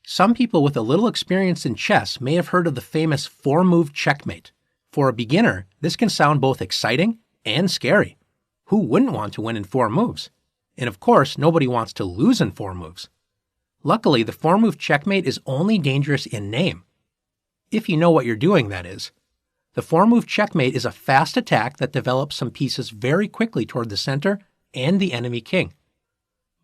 Some people with a little experience in chess may have heard of the famous four-move checkmate. For a beginner, this can sound both exciting and scary. Who wouldn't want to win in 4 moves? And of course, nobody wants to lose in 4 moves. Luckily, the four-move checkmate is only dangerous in name. If you know what you're doing, that is. The four-move checkmate is a fast attack that develops some pieces very quickly toward the center and the enemy king.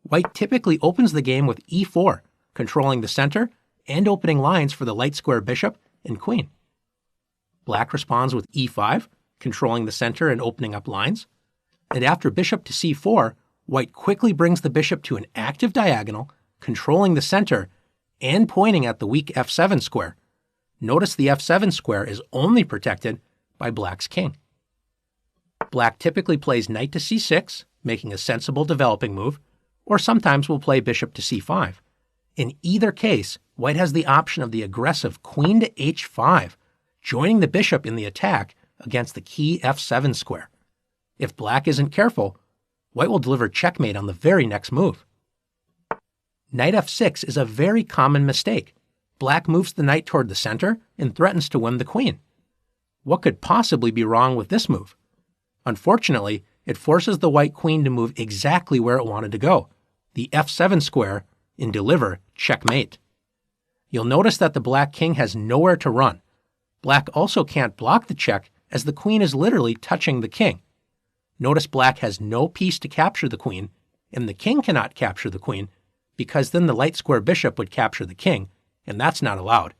White typically opens the game with e4, controlling the center and opening lines for the light square bishop and queen. Black responds with e5, controlling the center and opening up lines. And after bishop to c4, White quickly brings the bishop to an active diagonal, controlling the center and pointing at the weak f7 square. Notice the f7 square is only protected by Black's king. Black typically plays knight to c6, making a sensible developing move, or sometimes will play bishop to c5. In either case, White has the option of the aggressive queen to h5, joining the bishop in the attack against the key f7 square. If Black isn't careful, White will deliver checkmate on the very next move. Knight f6 is a very common mistake. Black moves the knight toward the center and threatens to win the queen. What could possibly be wrong with this move? Unfortunately, it forces the white queen to move exactly where it wanted to go, the f7 square, and deliver checkmate. You'll notice that the black king has nowhere to run. Black also can't block the check as the queen is literally touching the king. Notice Black has no piece to capture the queen, and the king cannot capture the queen, because then the light square bishop would capture the king, and that's not allowed.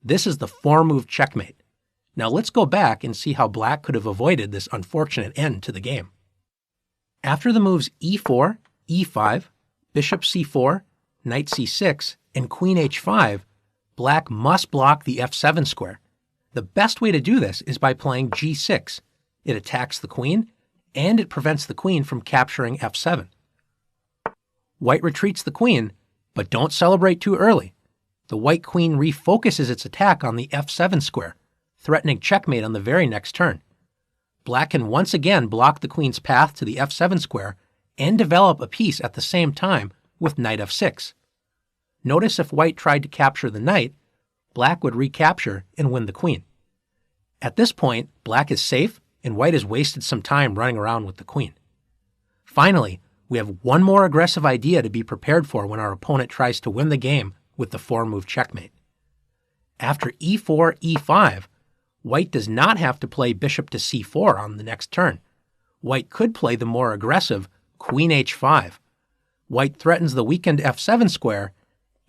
This is the four-move checkmate. Now let's go back and see how Black could have avoided this unfortunate end to the game. After the moves e4, e5, bishop c4, knight c6, and queen h5, Black must block the f7 square. The best way to do this is by playing g6. It attacks the queen, and it prevents the queen from capturing f7. White retreats the queen, but don't celebrate too early. The white queen refocuses its attack on the f7 square, threatening checkmate on the very next turn. Black can once again block the queen's path to the f7 square and develop a piece at the same time with knight f6. Notice if White tried to capture the knight, Black would recapture and win the queen. At this point, Black is safe and White has wasted some time running around with the queen. Finally, we have one more aggressive idea to be prepared for when our opponent tries to win the game with the four-move checkmate. After e4, e5, White does not have to play bishop to c4 on the next turn. White could play the more aggressive queen h5. White threatens the weakened f7 square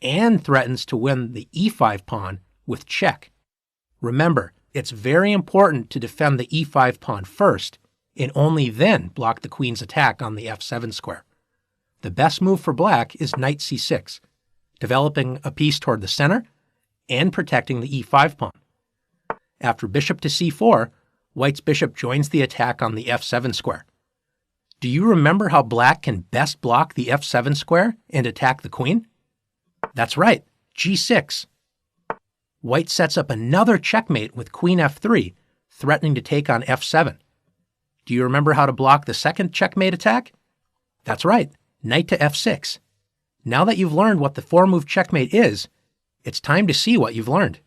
and threatens to win the e5 pawn with check. Remember, it's very important to defend the e5 pawn first and only then block the queen's attack on the f7 square. The best move for Black is knight c6, developing a piece toward the center and protecting the e5 pawn. After bishop to c4, White's bishop joins the attack on the f7 square. Do you remember how Black can best block the f7 square and attack the queen? That's right, g6. White sets up another checkmate with queen f3, threatening to take on f7. Do you remember how to block the second checkmate attack? That's right, knight to f6. Now that you've learned what the four-move checkmate is, it's time to see what you've learned.